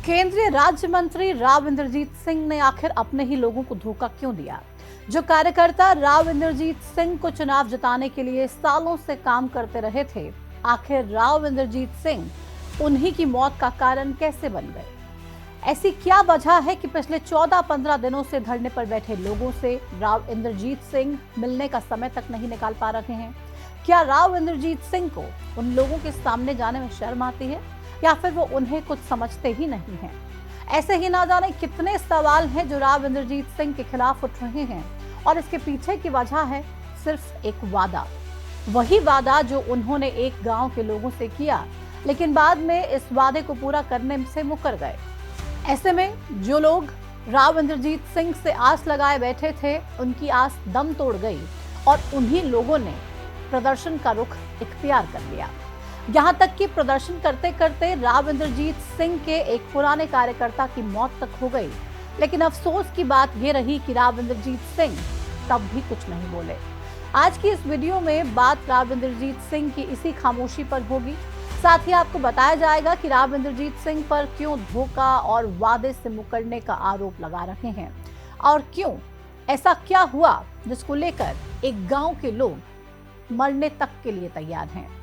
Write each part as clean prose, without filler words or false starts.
केंद्रीय राज्य मंत्री राव इंद्रजीत सिंह ने आखिर अपने ही लोगों को धोखा क्यों दिया? जो कार्यकर्ता राव इंद्रजीत सिंह को चुनाव जिताने के लिए सालों से काम करते रहे थे, आखिर राव इंद्रजीत सिंह उन्हीं की मौत का कारण कैसे बन गए? ऐसी क्या वजह है कि पिछले 14-15 दिनों से धरने पर बैठे लोगों से राव इंद्रजीत सिंह मिलने का समय तक नहीं निकाल पा रहे हैं? क्या राव इंद्रजीत सिंह को उन लोगों के सामने जाने में शर्म आती है या फिर वो उन्हें कुछ समझते ही नहीं हैं? ऐसे ही ना जाने कितने सवाल हैं जो राव इंद्रजीत सिंह के खिलाफ उठ रहे हैं और इसके पीछे की वजह है सिर्फ एक वादा। वही वादा जो उन्होंने एक गांव के लोगों से किया, लेकिन बाद में इस वादे को पूरा करने से मुकर गए। ऐसे में जो लोग राव इंद्रजीत सिंह से आस लगाए बैठे थे, उनकी आस दम तोड़ गई और उन्हीं लोगों ने प्रदर्शन का रुख इख्तियार कर लिया। यहाँ तक कि प्रदर्शन करते करते राव इंद्रजीत सिंह के एक पुराने कार्यकर्ता की मौत तक हो गई। लेकिन अफसोस की बात यह रही कि राव इंद्रजीत सिंह तब भी कुछ नहीं बोले। आज की इस वीडियो में बात राव इंद्रजीत सिंह की इसी खामोशी पर होगी। साथ ही आपको बताया जाएगा कि राव इंद्रजीत सिंह पर क्यों धोखा और वादे से मुकरने का आरोप लगा रहे हैं और क्यों ऐसा क्या हुआ जिसको लेकर एक गांव के लोग मरने तक के लिए तैयार हैं।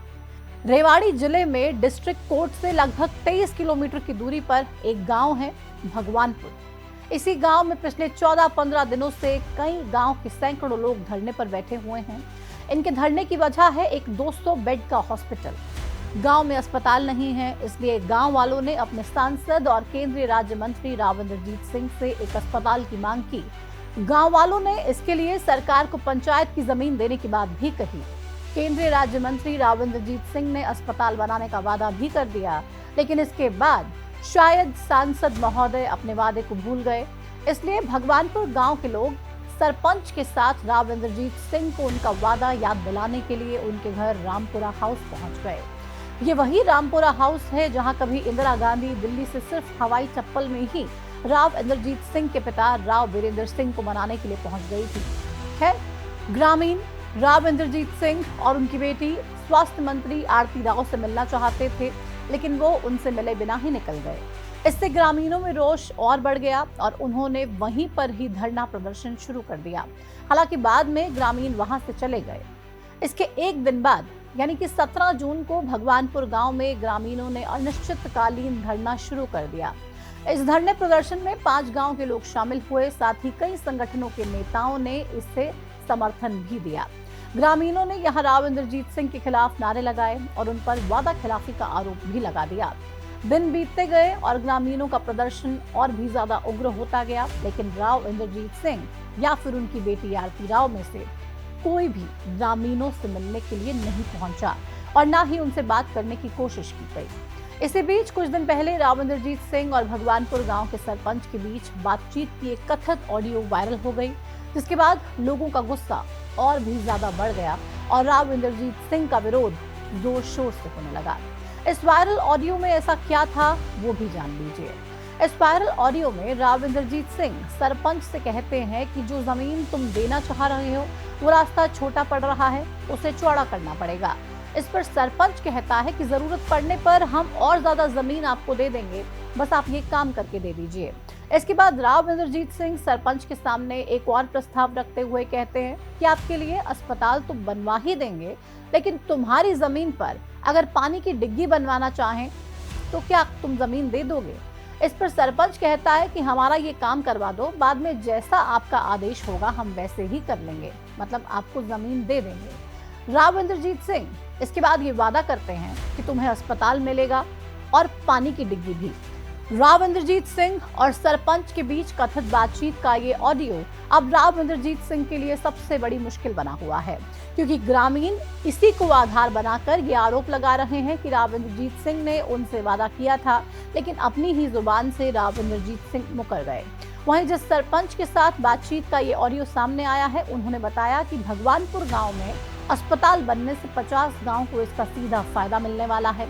रेवाड़ी जिले में डिस्ट्रिक्ट कोर्ट से लगभग 23 किलोमीटर की दूरी पर एक गांव है भगवानपुर। इसी गांव में पिछले 14-15 दिनों से कई गांव के सैकड़ों लोग धरने पर बैठे हुए हैं। इनके धरने की वजह है एक 200 बेड का हॉस्पिटल। गांव में अस्पताल नहीं है, इसलिए गांव वालों ने अपने सांसद और केंद्रीय राज्य मंत्री राव इंद्रजीत सिंह से एक अस्पताल की मांग की। गांव वालों ने इसके लिए सरकार को पंचायत की जमीन देने की बात भी कही। केंद्रीय राज्य मंत्री राव इंद्रजीत सिंह ने अस्पताल बनाने का वादा भी कर दिया, लेकिन इसके बाद शायद सांसद महोदय अपने वादे को भूल गए। इसलिए भगवानपुर गांव के लोग सरपंच के साथ राव इंद्रजीत सिंह को उनका वादा याद दिलाने के लिए उनके घर रामपुरा हाउस पहुंच गए। ये वही रामपुरा हाउस है जहां कभी इंदिरा गांधी दिल्ली से सिर्फ हवाई चप्पल में ही राव इंद्रजीत सिंह के पिता राव वीरेंद्र सिंह को मनाने के लिए पहुंच गई थी। खैर, ग्रामीण राव इंद्रजीत सिंह और उनकी बेटी स्वास्थ्य मंत्री आरती राव से मिलना चाहते थे, लेकिन वो उनसे मिले बिना ही निकल गए। इससे ग्रामीणों में रोष और बढ़ गया और उन्होंने वहीं पर ही धरना प्रदर्शन शुरू कर दिया। हालांकि बाद में ग्रामीण वहां से चले गए। इसके एक दिन बाद यानी कि 17 जून को भगवानपुर गांव में ग्रामीणों ने अनिश्चितकालीन धरना शुरू कर दिया। इस धरने प्रदर्शन में 5 गांव के लोग शामिल हुए, साथ ही कई संगठनों के नेताओं ने इससे समर्थन भी दिया। ग्रामीणों ने यहां राव इंद्रजीत सिंह के खिलाफ नारे लगाए और उन पर वादा खिलाफी का आरोप भी लगा दिया। दिन बीतते गए और ग्रामीणों का प्रदर्शन और भी ज्यादा उग्र होता गया, लेकिन राव इंद्रजीत सिंह या फिर उनकी बेटी आरती राव में से कोई भी ग्रामीणों से मिलने के लिए नहीं पहुंचा और ना ही उनसे बात करने की कोशिश की गई। इसी बीच कुछ दिन पहले राव इंद्रजीत सिंह और भगवानपुर गांव के सरपंच के बीच बातचीत की एक कथित ऑडियो वायरल हो गई, जिसके बाद लोगों का गुस्सा और भी ज्यादा बढ़ गया और राव इंद्रजीत सिंह का विरोध जोर शोर से होने लगा। इस वायरल ऑडियो में ऐसा क्या था वो भी जान लीजिए। इस वायरल ऑडियो में राव इंद्रजीत सिंह सरपंच से कहते हैं कि जो जमीन तुम देना चाह रहे हो वो रास्ता छोटा पड़ रहा है, उसे चौड़ा करना पड़ेगा। इस पर सरपंच कहता है कि जरूरत पड़ने पर हम और ज्यादा जमीन आपको दे देंगे, बस आप ये काम करके दे दीजिए। इसके बाद राव इंद्रजीत सिंह सरपंच के सामने एक और प्रस्ताव रखते हुए कहते हैं कि आपके लिए अस्पताल तो बनवा ही देंगे, लेकिन तुम्हारी जमीन पर अगर पानी की डिग्गी बनवाना चाहें तो क्या तुम जमीन दे दोगे? इस पर सरपंच कहता है कि हमारा ये काम करवा दो, बाद में जैसा आपका आदेश होगा हम वैसे ही कर लेंगे, मतलब आपको जमीन दे देंगे। राव इंद्रजीत सिंह इसके बाद ये वादा करते हैं कि तुम्हें अस्पताल मिलेगा और पानी की डिग्गी भी। राव इंद्रजीत सिंह और सरपंच के बीच कथित बातचीत का ये ऑडियो अब राव इंद्रजीत सिंह के लिए सबसे बड़ी मुश्किल बना हुआ है, क्योंकि ग्रामीण इसी को आधार बनाकर ये आरोप लगा रहे हैं कि राव इंद्रजीत सिंह ने उनसे वादा किया था, लेकिन अपनी ही जुबान से राव इंद्रजीत सिंह मुकर गए। वहीं जिस सरपंच के साथ बातचीत का ये ऑडियो सामने आया है, उन्होंने बताया कि भगवानपुर गाँव में अस्पताल बनने से 50 गाँव को इसका सीधा फायदा मिलने वाला है,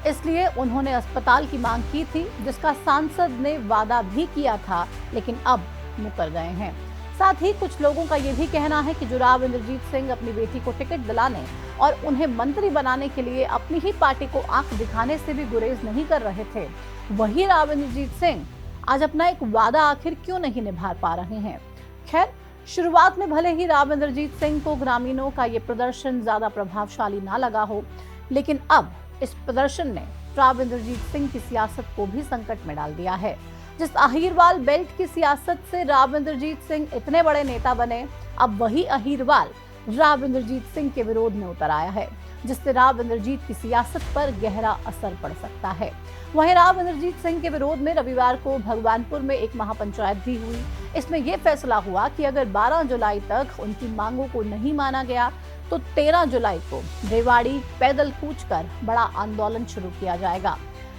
इसलिए उन्होंने अस्पताल की मांग की थी, जिसका सांसद ने वादा भी किया था, लेकिन अब मुकर गए हैं। साथ ही कुछ लोगों का ये भी कहना है कि जो राव इंद्रजीत सिंह अपनी बेटी को टिकट दिलाने और उन्हें मंत्री बनाने के लिए अपनी ही पार्टी को आंख दिखाने से भी गुरेज नहीं कर रहे थे, वही राव इंद्रजीत सिंह आज अपना एक वादा आखिर क्यों नहीं निभा पा रहे हैं। खैर, शुरुआत में भले ही राव इंद्रजीत सिंह को ग्रामीणों का ये प्रदर्शन ज्यादा प्रभावशाली ना लगा हो, लेकिन अब इस प्रदर्शन ने राव इंद्रजीत सिंह की सियासत को भी संकट में डाल दिया है। जिस अहीरवाल बेल्ट की सियासत से राव इंद्रजीत सिंह इतने बड़े नेता बने, अब वही अहीरवाल राव इंद्रजीत सिंह के विरोध में उतर आया है, जिससे राव इंद्रजीत की सियासत पर गहरा असर पड़ सकता है। वहीं राव इंद्रजीत सिंह के विरोध में रविवार को भगवानपुर में एक महापंचायत भी हुई। इसमें यह फैसला हुआ कि अगर 12 जुलाई तक उनकी मांगों को नहीं माना गया तो 13 जुलाई को रेवाड़ी पैदल कूचकर बड़ा आंदोलन शुरू किया जाएगा।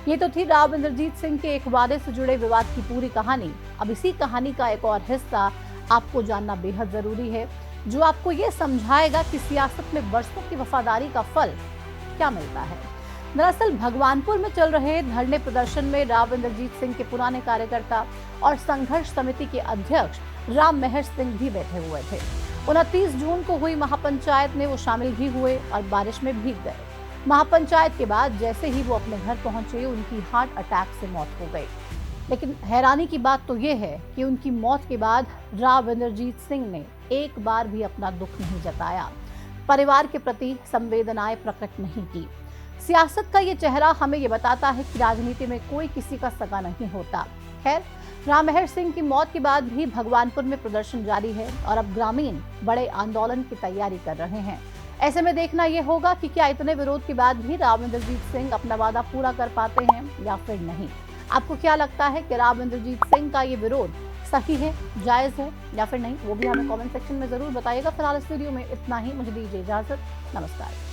ये तो थी राव इंद्रजीत सिंह के एक वादे से जुड़े विवाद की पूरी कहानी। अब इसी कहानी का एक और हिस्सा आपको जानना बेहद जरूरी है, जो आपको ये समझाएगा कि सियासत में वर्षों की वफादारी का फल क्या मिलता है। दरअसल भगवानपुर में चल रहे धरने प्रदर्शन में राव इंद्रजीत सिंह के पुराने कार्यकर्ता और संघर्ष समिति के अध्यक्ष राम मेहर सिंह भी बैठे हुए थे। 29 जून को हुई महापंचायत में वो शामिल भी हुए और बारिश में भीग गए। महापंचायत के बाद जैसे ही वो अपने घर पहुंचे, उनकी हार्ट अटैक से मौत हो गई। लेकिन हैरानी की बात तो ये है कि उनकी मौत के बाद राव इंद्रजीत सिंह ने एक बार भी अपना दुख नहीं जताया, परिवार के प्रति संवेदनाएं प्रकट नहीं की। सियासत का ये चेहरा हमें ये बताता है कि राजनीति में कोई किसी का सगा नहीं होता। खैर, राम मेहर सिंह की मौत के बाद भी भगवानपुर में प्रदर्शन जारी है और अब ग्रामीण बड़े आंदोलन की तैयारी कर रहे हैं। ऐसे में देखना यह होगा कि क्या इतने विरोध के बाद भी राव इंद्रजीत सिंह अपना वादा पूरा कर पाते हैं या फिर नहीं। आपको क्या लगता है कि राव इंद्रजीत सिंह का ये विरोध सही है, जायज है या फिर नहीं, वो भी हमें कमेंट सेक्शन में जरूर बताइएगा। फिलहाल इस वीडियो में इतना ही। मुझे दीजिए इजाजत। नमस्कार।